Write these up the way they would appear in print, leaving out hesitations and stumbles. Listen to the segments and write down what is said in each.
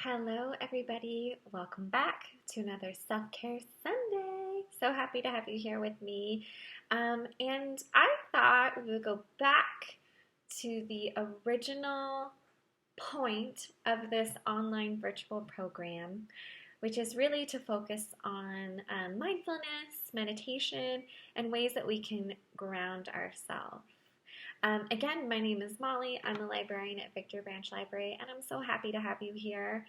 Hello, everybody. Welcome back to another Self-Care Sunday. So happy to have you here with me. And I thought we would go back to the original point of this online virtual program, which is really to focus on mindfulness, meditation, and ways that we can ground ourselves. Again, my name is Molly. I'm a librarian at Victor Branch Library, and I'm so happy to have you here.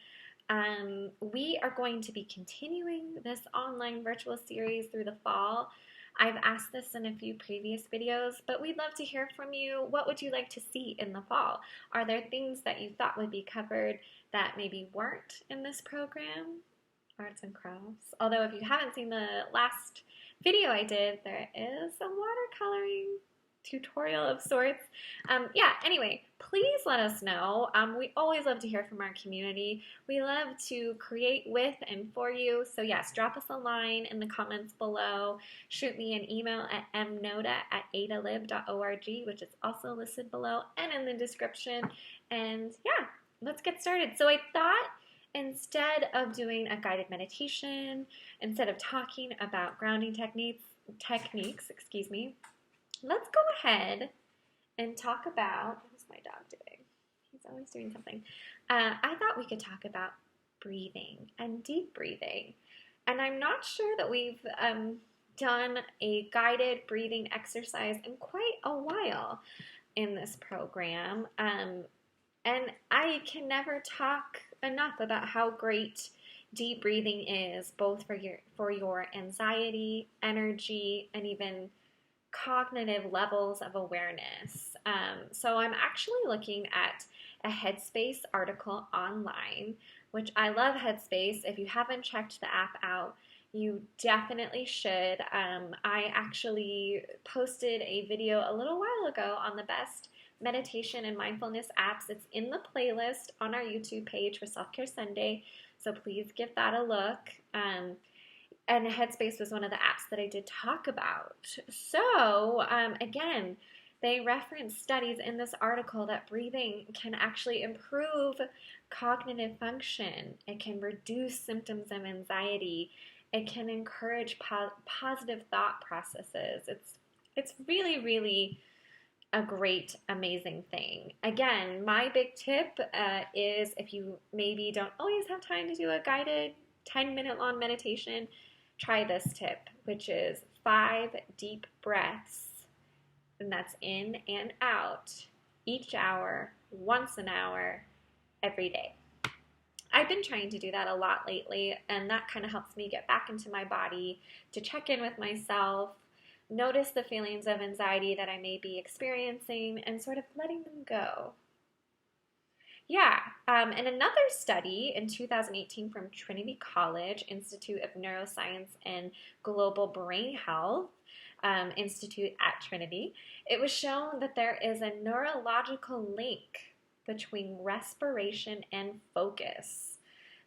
We are going to be continuing this online virtual series through the fall. I've asked this in a few previous videos, but we'd love to hear from you. What would you like to see in the fall? Are there things that you thought would be covered that maybe weren't in this program? Arts and crafts. Although if you haven't seen the last video I did, there is a watercoloring tutorial of sorts. Anyway, please let us know. We always love to hear from our community. We love to create with and for you. So yes, drop us a line in the comments below. Shoot me an email at mnoda@adalib.org, which is also listed below and in the description. And yeah, let's get started. So I thought instead of doing a guided meditation, instead of talking about grounding techniques, let's go ahead and talk about, what's my dog doing? He's always doing something. I thought we could talk about breathing and deep breathing. And I'm not sure that we've done a guided breathing exercise in quite a while in this program. And I can never talk enough about how great deep breathing is, both for your anxiety, energy, and even cognitive levels of awareness. So I'm actually looking at a Headspace article online, which I love Headspace. If you haven't checked the app out, you definitely should. I actually posted a video a little while ago on the best meditation and mindfulness apps. It's in the playlist on our YouTube page for Self-Care Sunday, so please give that a look. And Headspace was one of the apps that I did talk about. So, again, they reference studies in this article that breathing can actually improve cognitive function. It can reduce symptoms of anxiety. It can encourage positive thought processes. It's really, really a great, amazing thing. Again, my big tip is if you maybe don't always have time to do a guided 10-minute long meditation, try this tip, which is 5 deep breaths, and that's in and out, each hour, once an hour, every day. I've been trying to do that a lot lately, and that kind of helps me get back into my body, to check in with myself, notice the feelings of anxiety that I may be experiencing, and sort of letting them go. And another study in 2018 from Trinity College Institute of Neuroscience and Global Brain Health Institute at Trinity, it was shown that there is a neurological link between respiration and focus.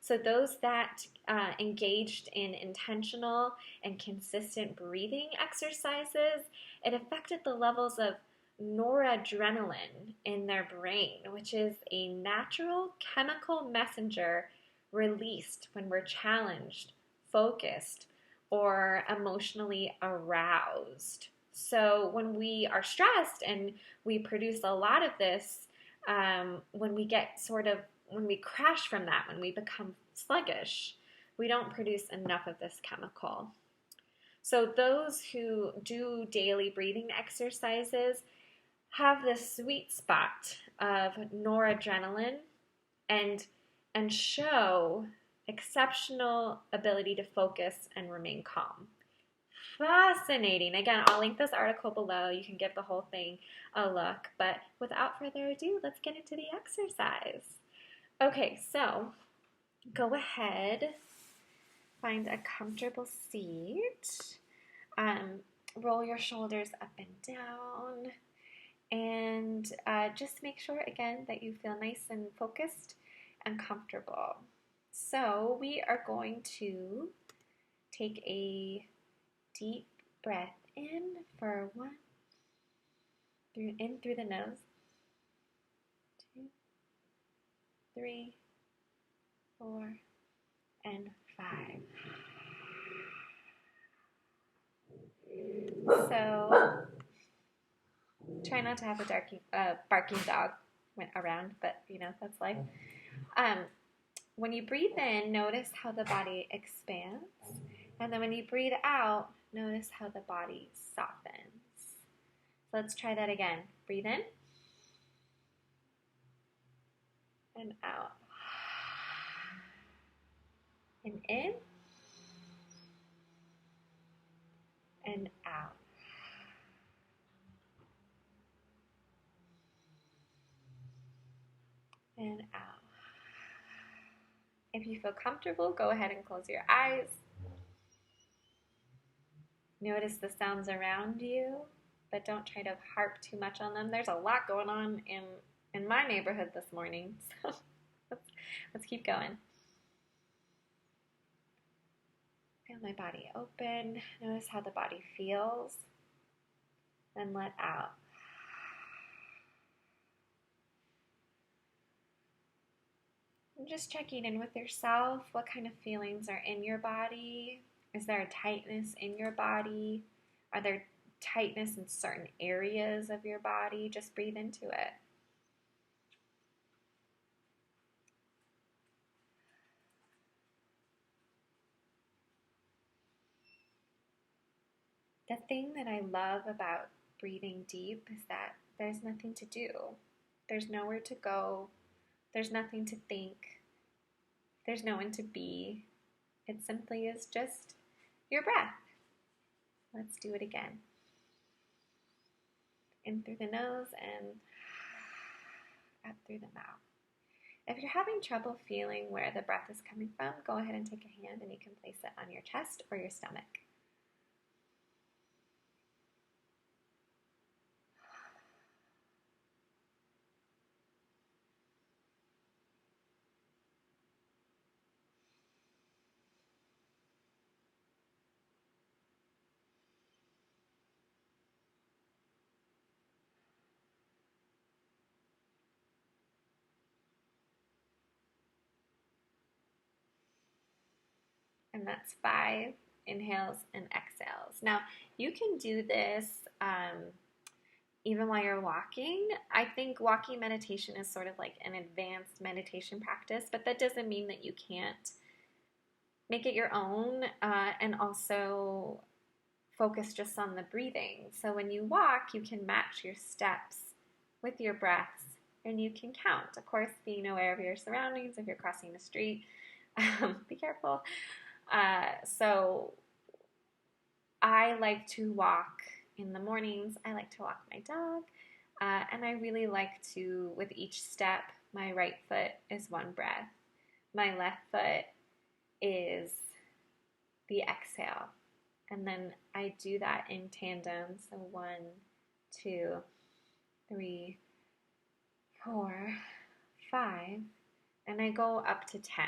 So those that engaged in intentional and consistent breathing exercises, it affected the levels of noradrenaline in their brain, which is a natural chemical messenger released when we're challenged, focused, or emotionally aroused. So when we are stressed and we produce a lot of this, when we crash from that, when we become sluggish, we don't produce enough of this chemical. So those who do daily breathing exercises have this sweet spot of noradrenaline and show exceptional ability to focus and remain calm. Fascinating. Again, I'll link this article below. You can give the whole thing a look. But without further ado, let's get into the exercise. Okay, so go ahead, find a comfortable seat. Roll your shoulders up and down. And just make sure, again, that you feel nice and focused and comfortable. So we are going to take a deep breath in for 1, in through the nose, 2, 3, 4, and 5. So try not to have a barking dog around, but that's life. When you breathe in, notice how the body expands, and then when you breathe out, notice how the body softens. So let's try that again. Breathe in and out, and in and out. And out. If you feel comfortable, go ahead and close your eyes. Notice the sounds around you, but don't try to harp too much on them. There's a lot going on in my neighborhood this morning, so let's keep going. Feel my body open. Notice how the body feels. Then let out. And just checking in with yourself. What kind of feelings are in your body? Is there a tightness in your body? Are there tightness in certain areas of your body? Just breathe into it. The thing that I love about breathing deep is that there's nothing to do. There's nowhere to go. There's nothing to think. There's no one to be. It simply is just your breath. Let's do it again. In through the nose and out through the mouth. If you're having trouble feeling where the breath is coming from, go ahead and take a hand and you can place it on your chest or your stomach. And that's 5 inhales and exhales. Now, you can do this even while you're walking. I think walking meditation is sort of like an advanced meditation practice, but that doesn't mean that you can't make it your own and also focus just on the breathing. So when you walk, you can match your steps with your breaths and you can count. Of course, being aware of your surroundings. If you're crossing the street, be careful. So I like to walk in the mornings. I like to walk my dog. And I really like to, with each step, my right foot is one breath. My left foot is the exhale. And then I do that in tandem. So 1, 2, 3, 4, 5. And I go up to 10.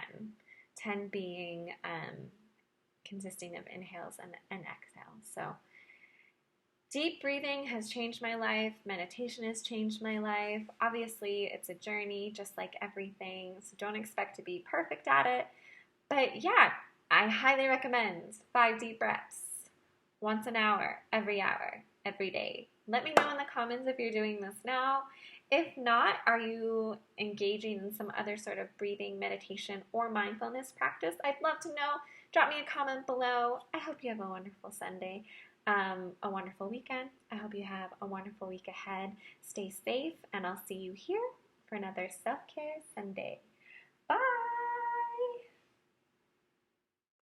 10 being consisting of inhales and exhales. So deep breathing has changed my life. Meditation has changed my life. Obviously, it's a journey, just like everything. So don't expect to be perfect at it. But yeah, I highly recommend 5 deep breaths once an hour, every day. Let me know in the comments if you're doing this now. If not, are you engaging in some other sort of breathing, meditation, or mindfulness practice? I'd love to know. Drop me a comment below. I hope you have a wonderful Sunday, a wonderful weekend. I hope you have a wonderful week ahead. Stay safe, and I'll see you here for another Self-Care Sunday.